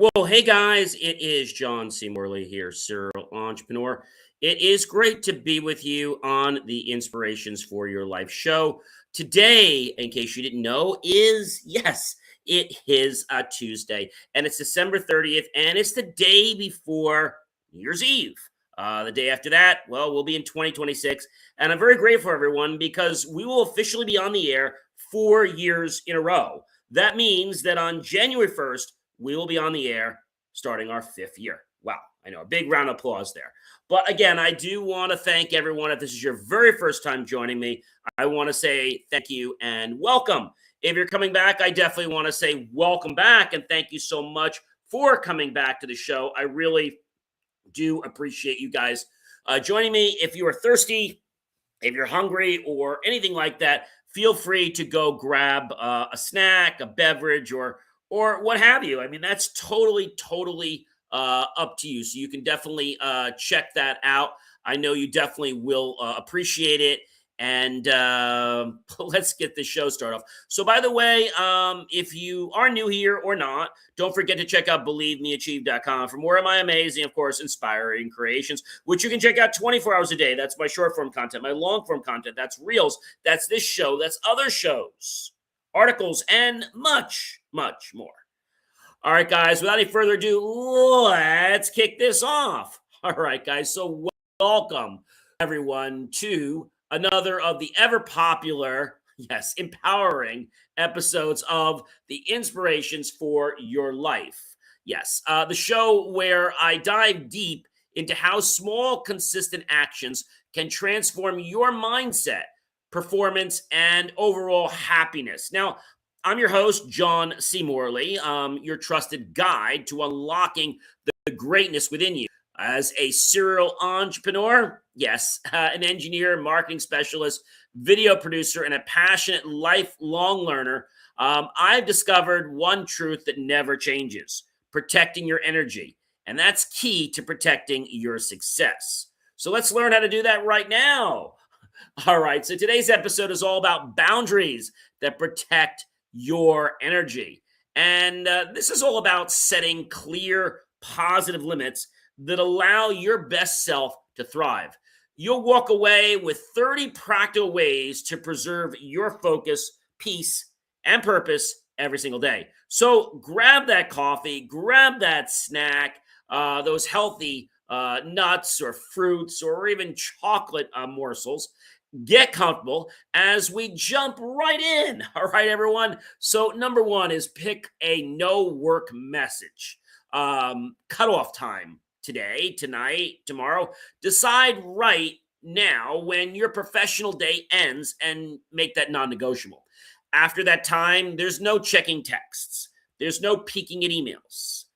Well, hey guys, it is John C. Morley here, serial entrepreneur. It is great to be with you on the Inspirations for Your Life show. Today, in case you didn't know, is yes, it is a Tuesday, and it's December 30th, and it's the day before New Year's Eve. The day after that, well, we'll be in 2026, and I'm very grateful, everyone, because we will officially be on the air 4 years in a row. That means that on January 1st, we will be on the air starting our fifth year. Wow. I know, a big round of applause there. But again, I do want to thank everyone. If this is your very first time joining me, I want to say thank you and welcome. If you're coming back, I definitely want to say welcome back and thank you so much for coming back to the show. I really do appreciate you guys joining me. If you are thirsty, if you're hungry or anything like that, feel free to go grab a snack, a beverage, or what have you. I mean, that's totally up to you. So you can definitely check that out. I know you definitely will appreciate it. And let's get the show started off. So, by the way, if you are new here or not, don't forget to check out believemeachieve.com for more of my amazing, of course, inspiring creations, which you can check out 24 hours a day. That's my short form content, my long form content. That's reels. That's this show. That's other shows, articles, and much more. All right, guys, without any further ado, let's kick this off. All right, guys, so welcome everyone to another of the ever popular, yes, empowering episodes of the Inspirations for Your Life. Yes, the show where I dive deep into how small, consistent actions can transform your mindset, performance, and overall happiness. Now, I'm your host, John C. Morley, your trusted guide to unlocking the greatness within you. As a serial entrepreneur, yes, an engineer, marketing specialist, video producer, and a passionate lifelong learner, I've discovered one truth that never changes: protecting your energy. And that's key to protecting your success. So let's learn how to do that right now. All right, so today's episode is all about boundaries that protect your energy. And this is all about setting clear, positive limits that allow your best self to thrive. You'll walk away with 30 practical ways to preserve your focus, peace, and purpose every single day. So grab that coffee, grab that snack, those healthy nuts or fruits or even chocolate morsels. Get comfortable as we jump right in. All right, everyone. So, number one is pick a no work message. Cutoff time today, tonight, tomorrow. Decide right now when your professional day ends and make that non negotiable. After that time, there's no checking texts, there's no peeking at emails.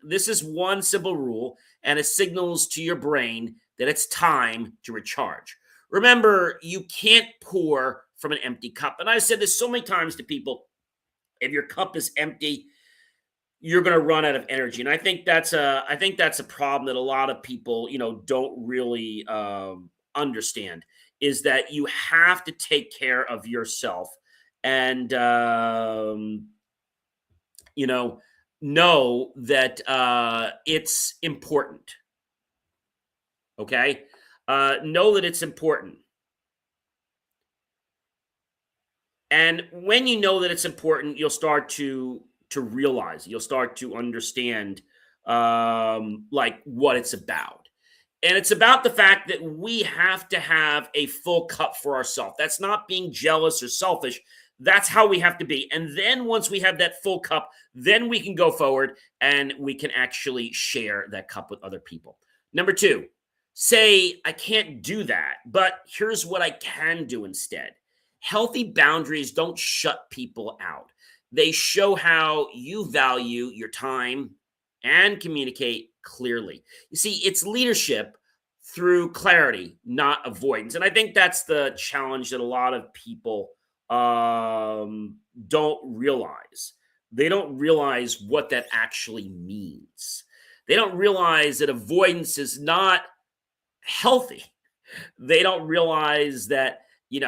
This is one simple rule, and it signals to your brain that it's time to recharge. Remember, you can't pour from an empty cup. And I've said this so many times to people: if your cup is empty, you're going to run out of energy. And I think that's a problem that a lot of people, don't really understand, is that you have to take care of yourself and you know that it's important. Okay, know that it's important. And when you know that it's important, you'll start to realize, you'll start to understand like what it's about. And it's about the fact that we have to have a full cup for ourselves. That's not being jealous or selfish. That's how we have to be. And then once we have that full cup, then we can go forward and we can actually share that cup with other people. Number two, say, I can't do that, but here's what I can do instead. Healthy boundaries don't shut people out. They show how you value your time and communicate clearly. You see, it's leadership through clarity, not avoidance. And I think that's the challenge that a lot of people don't realize. They don't realize what that actually means. They don't realize that avoidance is not healthy. They don't realize that you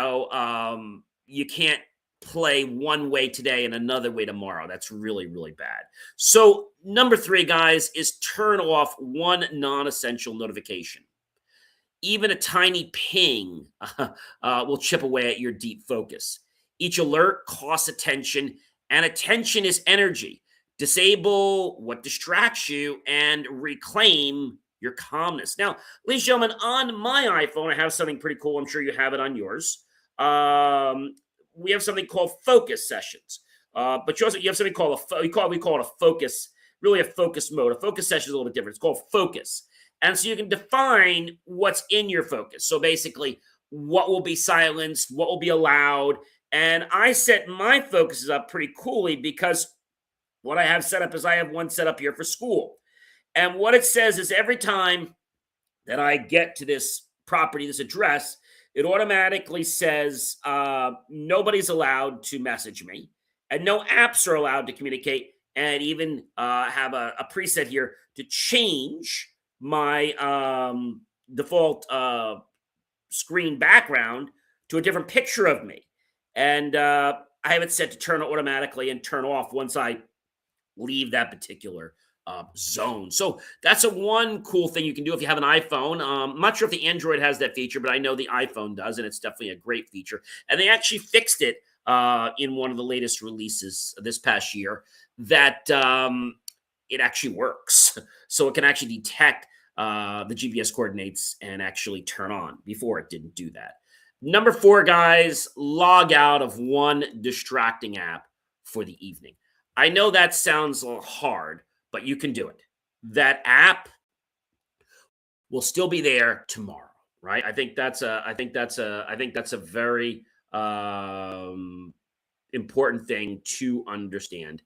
can't play one way today and another way tomorrow. That's really, really bad. So, number three, guys, is turn off one non essential notification. Even a tiny ping will chip away at your deep focus. Each alert costs attention, and attention is energy. Disable what distracts you and reclaim your calmness. Now, ladies and gentlemen, on my iPhone, I have something pretty cool. I'm sure you have it on yours. We have something called focus sessions. But you have something called we call it a focus, really a focus mode. A focus session is a little bit different. It's called focus. And so you can define what's in your focus. So basically, what will be silenced, what will be allowed. And I set my focuses up pretty coolly because what I have set up is I have one set up here for school. And what it says is every time that I get to this property, this address, it automatically says nobody's allowed to message me and no apps are allowed to communicate, and even have a preset here to change my default screen background to a different picture of me. And I have it set to turn automatically and turn off once I leave that particular zone. So that's one cool thing you can do if you have an iPhone. I'm not sure if the Android has that feature, but I know the iPhone does, and it's definitely a great feature. And they actually fixed it in one of the latest releases this past year, that it actually works. So it can actually detect the GPS coordinates and actually turn on. Before it didn't do that. Number four, guys, log out of one distracting app for the evening. I know that sounds a little hard, but you can do it. That app will still be there tomorrow, right? I think that's a very important thing to understand.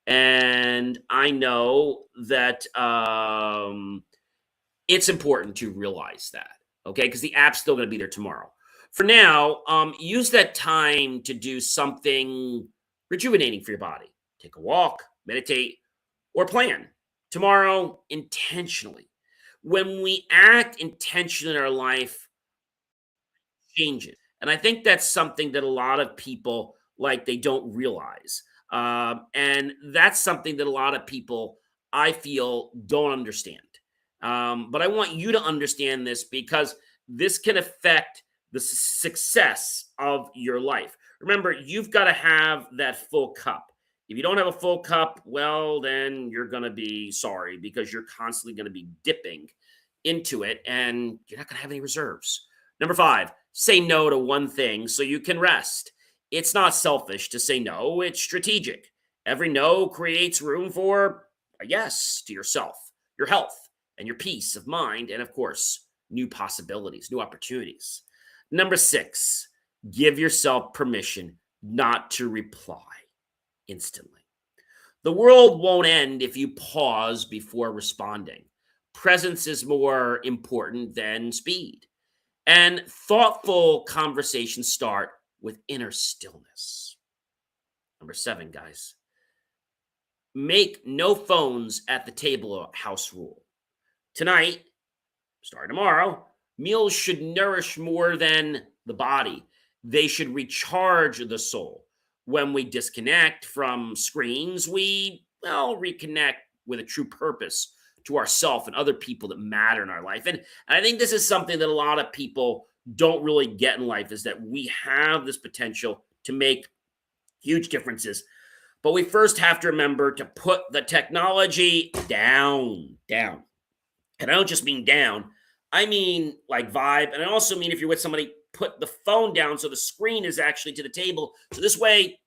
And I know that it's important to realize that, okay? Because the app's still going to be there tomorrow. For now, use that time to do something rejuvenating for your body. Take a walk, meditate, or plan tomorrow intentionally. When we act intentionally in our life, changes. And I think that's something that a lot of people they don't realize. And that's something that a lot of people, I feel, don't understand. But I want you to understand this because this can affect the success of your life. Remember, you've got to have that full cup. If you don't have a full cup, well, then you're going to be sorry because you're constantly going to be dipping into it and you're not going to have any reserves. Number five, say no to one thing so you can rest. It's not selfish to say no, it's strategic. Every no creates room for a yes to yourself, your health, and your peace of mind, and of course, new possibilities, new opportunities. Number six, give yourself permission not to reply instantly. The world won't end if you pause before responding. Presence is more important than speed. And thoughtful conversations start with inner stillness. Number seven, guys, make no phones at the table a house rule. Tonight, starting tomorrow, meals should nourish more than the body. They should recharge the soul. When we disconnect from screens, we reconnect with a true purpose to ourselves and other people that matter in our life. And I think this is something that a lot of people don't really get in life, is that we have this potential to make huge differences. But we first have to remember to put the technology down. And I don't just mean down, I mean like vibe. And I also mean if you're with somebody, put the phone down so the screen is actually to the table. So this way,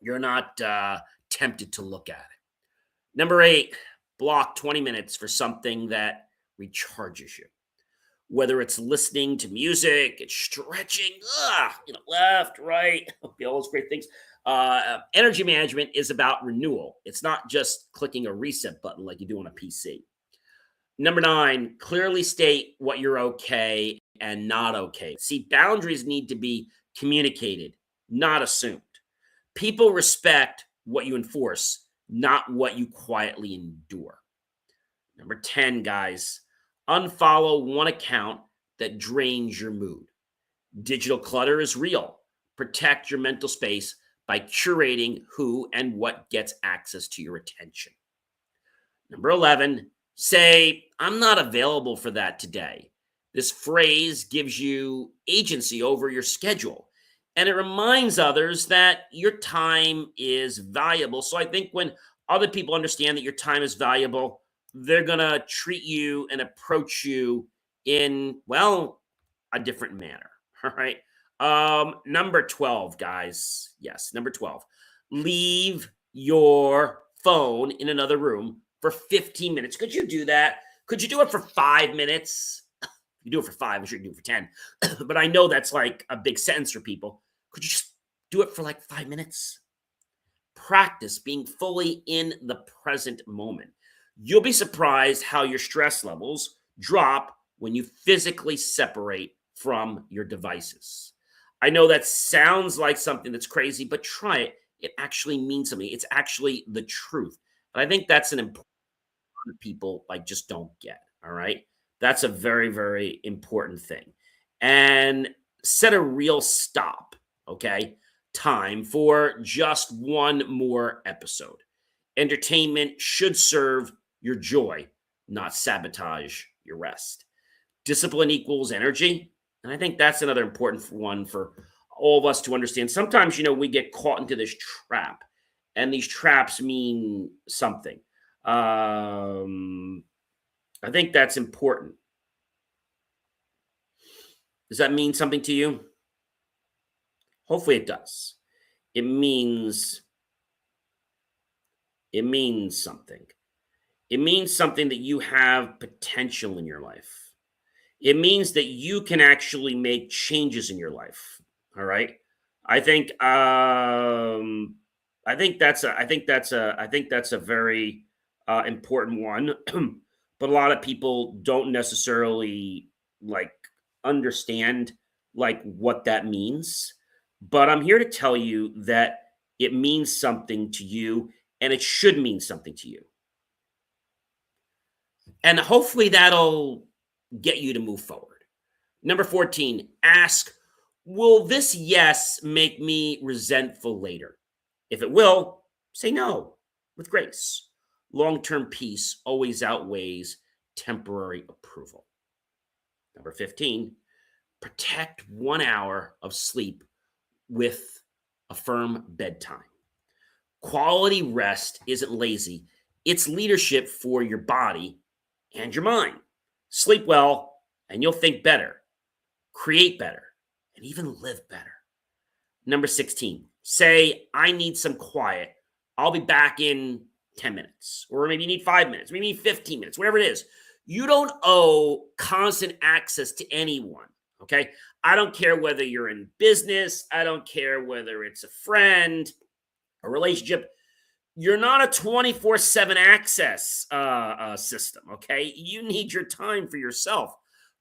you're not tempted to look at it. Number eight, block 20 minutes for something that recharges you. Whether it's listening to music, it's stretching, left, right, all those great things. Energy management is about renewal. It's not just clicking a reset button like you do on a PC. Number nine, clearly state what you're okay and not okay. See, boundaries need to be communicated, not assumed. People respect what you enforce, not what you quietly endure. Number 10, guys, unfollow one account that drains your mood. Digital clutter is real. Protect your mental space by curating who and what gets access to your attention. Number 11, say, I'm not available for that today. This phrase gives you agency over your schedule and it reminds others that your time is valuable. So I think when other people understand that your time is valuable, they're going to treat you and approach you in, well, a different manner. All right. Number 12, guys. Yes, number 12. Leave your phone in another room for 15 minutes. Could you do that? Could you do it for 5 minutes? You do it for five, I'm sure you can do it for 10. But I know that's like a big sentence for people. Could you just do it for like 5 minutes? Practice being fully in the present moment. You'll be surprised how your stress levels drop when you physically separate from your devices. I know that sounds like something that's crazy, but try it. It actually means something. It's actually the truth. And I think that's an important people like just don't get. All right. That's a very, very important thing. And set a real stop. Okay. Time for just one more episode. Entertainment should serve your joy, not sabotage your rest. Discipline equals energy. And I think that's another important one for all of us to understand. Sometimes, we get caught into this trap, and these traps mean something. I think that's important. Does that mean something to you? Hopefully it does. It means something. It means something that you have potential in your life. It means that you can actually make changes in your life. All right. I think that's a very important one. But a lot of people don't necessarily like understand like what that means. But I'm here to tell you that it means something to you and it should mean something to you. And hopefully that'll get you to move forward. Number 14, ask, will this yes make me resentful later? If it will, say no with grace. Long-term peace always outweighs temporary approval. Number 15, protect 1 hour of sleep with a firm bedtime. Quality rest isn't lazy, it's leadership for your body and your mind. Sleep well, and you'll think better, create better, and even live better. Number 16, say, I need some quiet. I'll be back in 10 minutes, or maybe you need 5 minutes, maybe you need 15 minutes, whatever it is. You don't owe constant access to anyone, okay? I don't care whether you're in business. I don't care whether it's a friend, a relationship. You're not a 24/7 access system, okay? You need your time for yourself.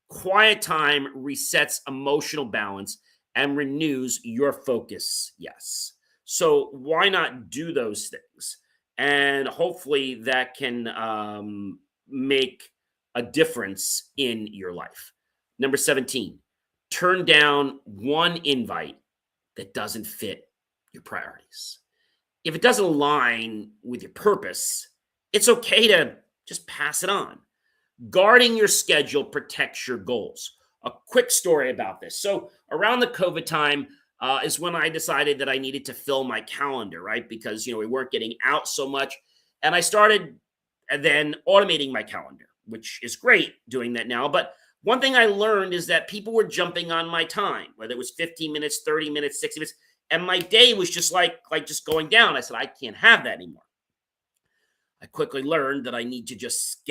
Quiet time resets emotional balance and renews your focus, yes. So why not do those things? And hopefully that can make a difference in your life. Number 17, turn down one invite that doesn't fit your priorities. If it doesn't align with your purpose, it's okay to just pass it on. Guarding your schedule protects your goals. A quick story about this. So around the COVID time is when I decided that I needed to fill my calendar, right? Because, we weren't getting out so much. And I started then automating my calendar, which is great doing that now. But one thing I learned is that people were jumping on my time, whether it was 15 minutes, 30 minutes, 60 minutes. And my day was just like just going down. I said, I can't have that anymore. I quickly learned that I need to just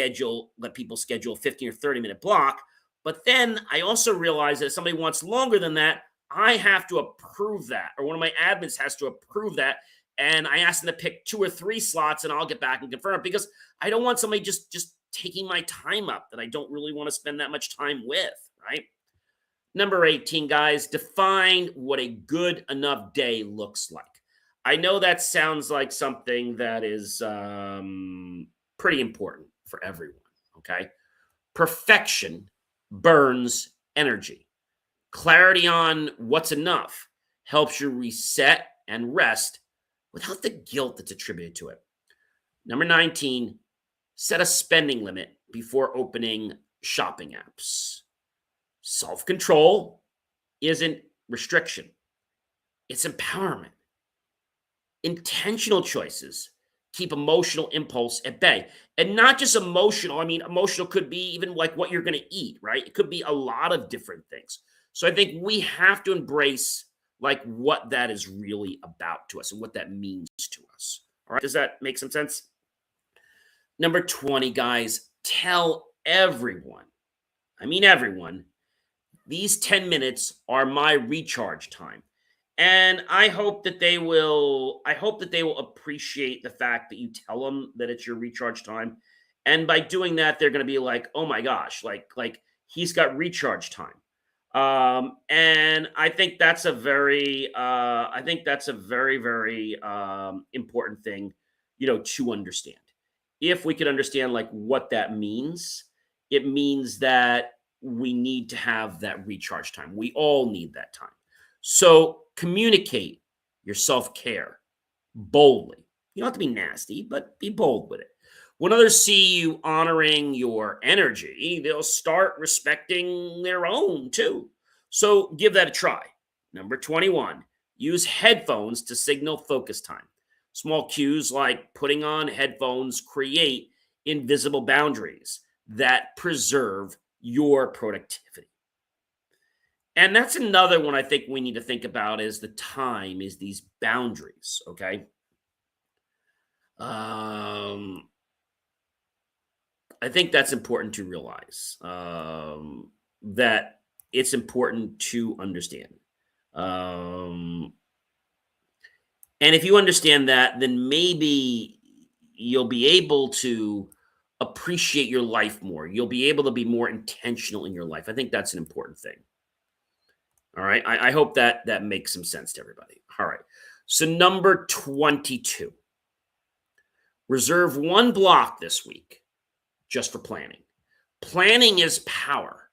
let people schedule a 15 or 30-minute block. But then I also realized that if somebody wants longer than that, I have to approve that, or one of my admins has to approve that. And I ask them to pick 2 or 3 slots and I'll get back and confirm it, because I don't want somebody just taking my time up that I don't really want to spend that much time with, right? Number 18, guys, define what a good enough day looks like. I know that sounds like something that is pretty important for everyone, okay? Perfection burns energy. Clarity on what's enough helps you reset and rest without the guilt that's attributed to it. Number 19, set a spending limit before opening shopping apps. Self control isn't restriction, it's empowerment. Intentional choices keep emotional impulse at bay. And not just emotional. I mean, emotional could be even like what you're going to eat, right? It could be a lot of different things. So I think we have to embrace like what that is really about to us and what that means to us. All right. Does that make some sense? Number 20, guys, tell everyone, I mean, everyone, these 10 minutes are my recharge time. And I hope that they will appreciate the fact that you tell them that it's your recharge time. And by doing that, they're going to be like, "Oh my gosh, like he's got recharge time." And I think that's a very important thing, to understand. If we could understand like what that means, it means that we need to have that recharge time. We all need that time. So communicate your self care boldly. You don't have to be nasty, but be bold with it. When others see you honoring your energy, they'll start respecting their own too. So give that a try. Number 21, use headphones to signal focus time. Small cues like putting on headphones create invisible boundaries that preserve your productivity. And that's another one I think we need to think about is the time, is these boundaries. Okay. Um, I think that's important to realize, that it's important to understand. Um, and if you understand that, then maybe you'll be able to appreciate your life more. You'll be able to be more intentional in your life. I think that's an important thing. All right. I hope that that makes some sense to everybody. All right. So, number 22, reserve one block this week just for planning. Planning is power.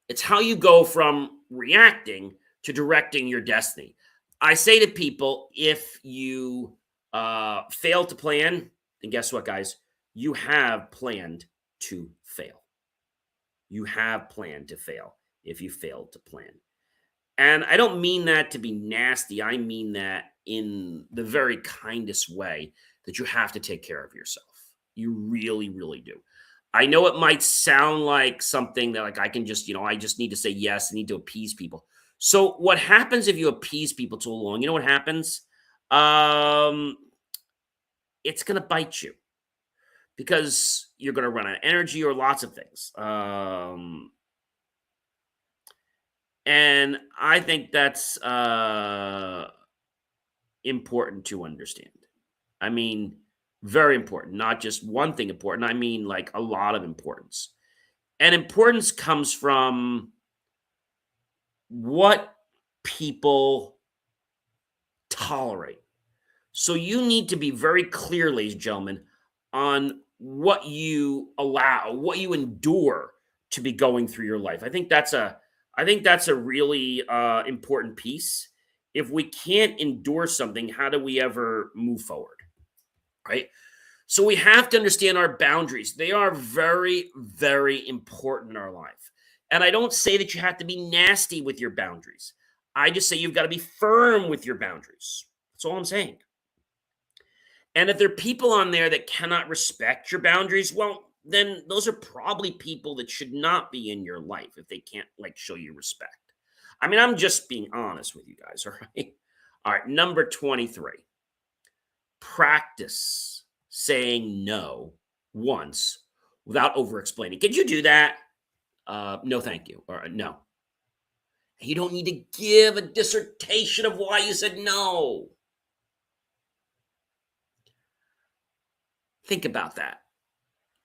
It's how you go from reacting to directing your destiny. I say to people, if you fail to plan, then guess what, guys? You have planned to fail. You have planned to fail if you failed to plan. And I don't mean that to be nasty. I mean that in the very kindest way, that you have to take care of yourself. You really, really do. I know it might sound like something that like I can just, I just need to say yes, I need to appease people. So what happens if you appease people too long? You know what happens? Um, it's gonna bite you because you're gonna run out of energy or lots of things. And I think that's important to understand. I mean, very important, not just one thing important. I mean, like a lot of importance. And importance comes from what people tolerate. So you need to be very clear, ladies and gentlemen, on what you allow, what you endure to be going through your life. I think that's a really important piece. If we can't endure something, how do we ever move forward? Right. So we have to understand our boundaries. They are very, very important in our life. And I don't say that you have to be nasty with your boundaries. I just say you've got to be firm with your boundaries. That's all I'm saying. And if there are people on there that cannot respect your boundaries, well, then those are probably people that should not be in your life if they can't like show you respect. I mean, I'm just being honest with you guys, all right? All right, number 23. Practice saying no once without over explaining. Could you do that? No, thank you. Or no. You don't need to give a dissertation of why you said no. Think about that.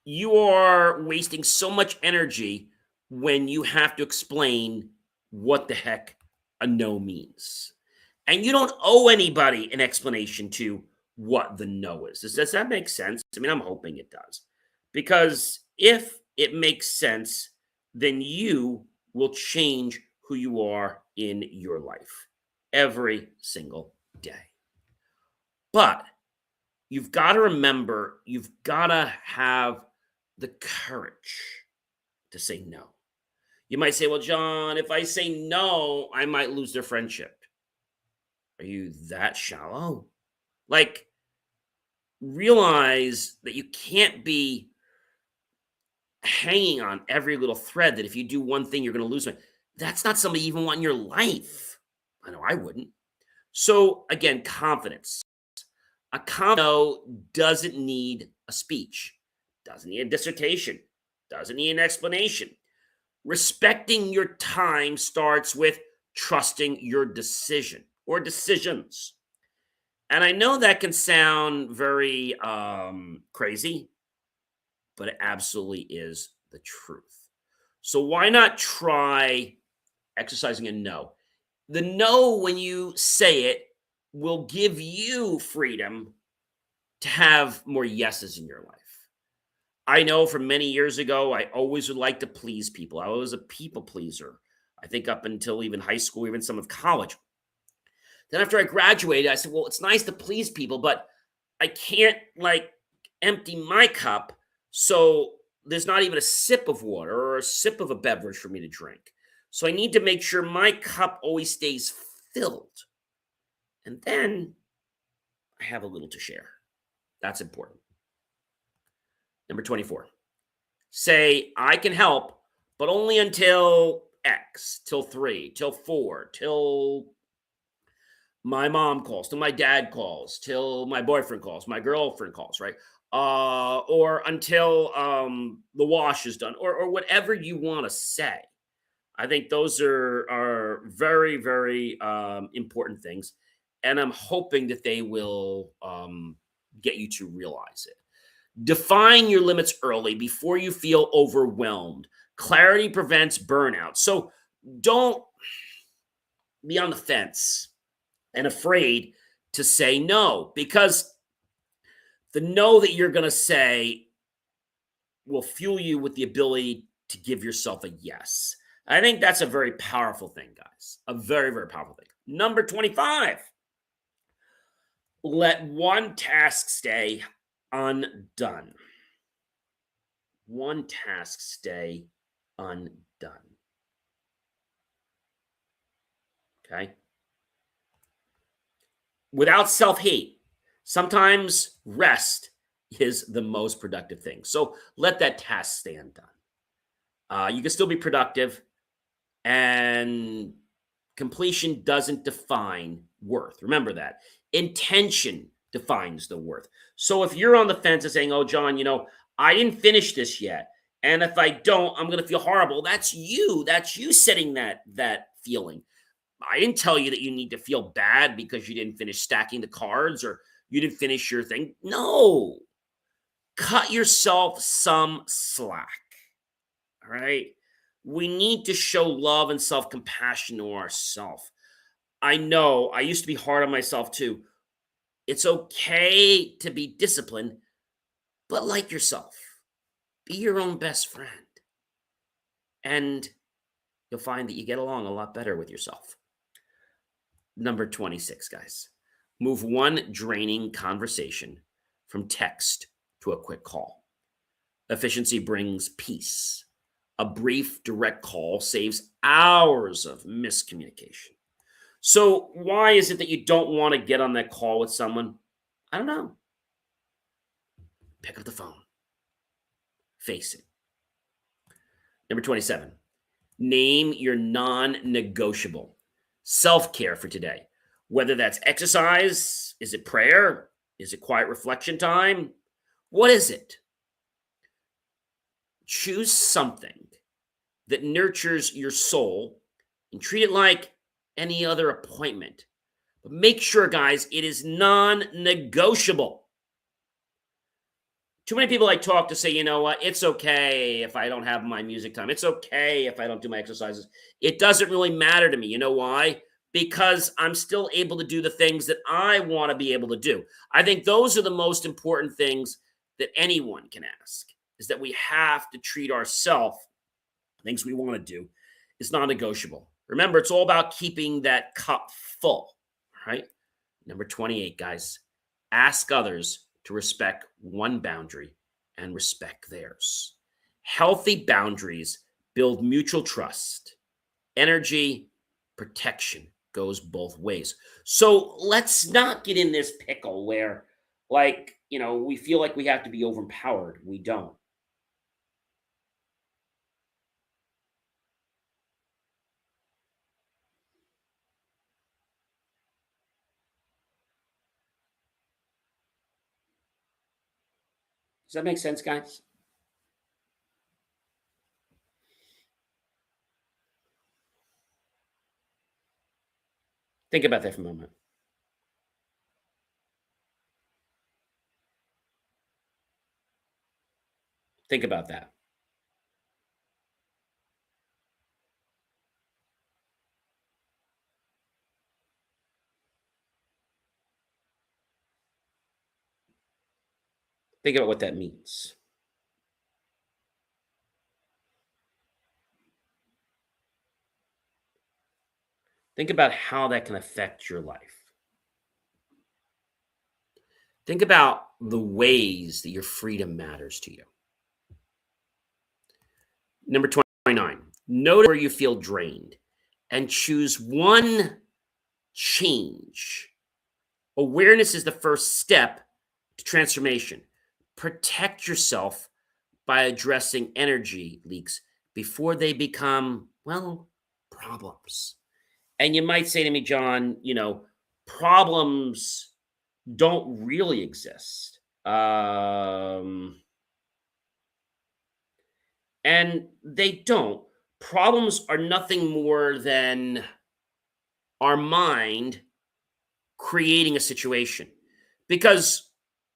You are wasting so much energy when you have to explain what the heck a no means. And you don't owe anybody an explanation to what the no is. Does that make sense? I mean, I'm hoping it does. Because if it makes sense, then you will change who you are in your life every single day. But you've got to remember, you've got to have the courage to say no. You might say, well, John, if I say no, I might lose their friendship. Are you that shallow? Like, realize that you can't be hanging on every little thread that if you do one thing, you're going to lose one. That's not somebody you even want in your life. I know I wouldn't. So, again, confidence. A no doesn't need a speech, doesn't need a dissertation, doesn't need an explanation. Respecting your time starts with trusting your decision or decisions. And I know that can sound very crazy, but it absolutely is the truth. So why not try exercising a no? The no, when you say it, will give you freedom to have more yeses in your life. I know from many years ago, I always would like to please people. I was a people pleaser. I think up until even high school, even some of college. Then after I graduated, I said, well, it's nice to please people, but I can't like empty my cup. So there's not even a sip of water or a sip of a beverage for me to drink. So I need to make sure my cup always stays filled. And then I have a little to share. That's important. Number 24. Say, I can help, but only until X, till 3, till 4, till my mom calls, till my dad calls, till my boyfriend calls, my girlfriend calls, right? Or until the wash is done, or whatever you want to say. I think those are very, very important things. And I'm hoping that they will get you to realize it. Define your limits early before you feel overwhelmed. Clarity prevents burnout. So don't be on the fence and afraid to say no, because the no that you're going to say will fuel you with the ability to give yourself a yes. I think that's a very powerful thing, guys. A very, very powerful thing. Number 25. Let one task stay undone. One task stay undone. Okay? Without self-hate, sometimes rest is the most productive thing. So let that task stay undone. You can still be productive, and completion doesn't define worth. Remember that. Intention defines the worth. So if you're on the fence and saying, oh, John, I didn't finish this yet, and if I don't, I'm going to feel horrible. That's you. That's you setting that feeling. I didn't tell you that you need to feel bad because you didn't finish stacking the cards or you didn't finish your thing. No. Cut yourself some slack. All right? We need to show love and self-compassion to ourselves. I know I used to be hard on myself too. It's okay to be disciplined, but like yourself. Be your own best friend. And you'll find that you get along a lot better with yourself. Number 26, guys. Move one draining conversation from text to a quick call. Efficiency brings peace. A brief, direct call saves hours of miscommunication. So why is it that you don't want to get on that call with someone? I don't know. Pick up the phone. Face it. Number 27. Name your non-negotiable. Self-care for today. Whether that's exercise, is it prayer? Is it quiet reflection time? What is it? Choose something that nurtures your soul and treat it like any other appointment. But make sure, guys, it is non-negotiable. Too many people I talk to say, you know what, it's okay if I don't have my music time. It's okay if I don't do my exercises. It doesn't really matter to me. You know why? Because I'm still able to do the things that I want to be able to do. I think those are the most important things that anyone can ask, is that we have to treat ourselves, things we want to do, is non-negotiable. Remember, it's all about keeping that cup full, right? Number 28, guys, Ask others to respect one boundary and respect theirs. Healthy boundaries build mutual trust. Energy protection goes both ways. So let's not get in this pickle where, like, we feel like we have to be overpowered. We don't. Does that make sense, guys? Think about that for a moment. Think about that. Think about what that means. Think about how that can affect your life. Think about the ways that your freedom matters to you. Number 29, notice where you feel drained and choose one change. Awareness is the first step to transformation. Protect yourself by addressing energy leaks before they become, well, problems. And you might say to me, John, problems don't really exist. And they don't. Problems are nothing more than our mind creating a situation, because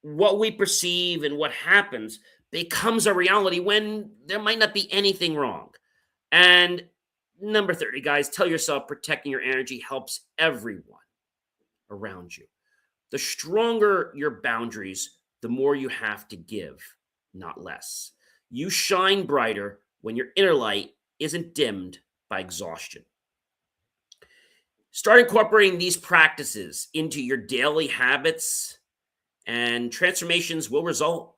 what we perceive and what happens becomes a reality when there might not be anything wrong. And number 30, guys, tell yourself protecting your energy helps everyone around you. The stronger your boundaries, the more you have to give, not less. You shine brighter when your inner light isn't dimmed by exhaustion. Start incorporating these practices into your daily habits, and transformations will result,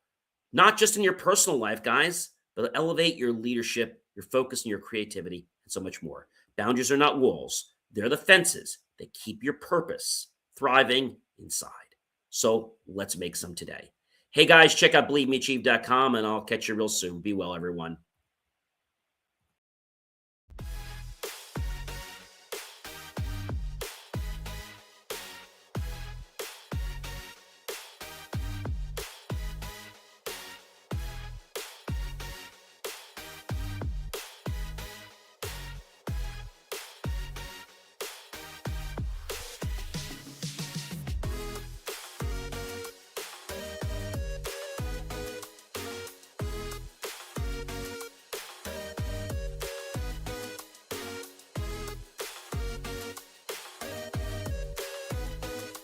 not just in your personal life, guys, but elevate your leadership, your focus, and your creativity, and so much more. Boundaries are not walls, they're the fences that keep your purpose thriving inside. So let's make some today. Hey, guys, check out believemeachieve.com, and I'll catch you real soon. Be well, everyone.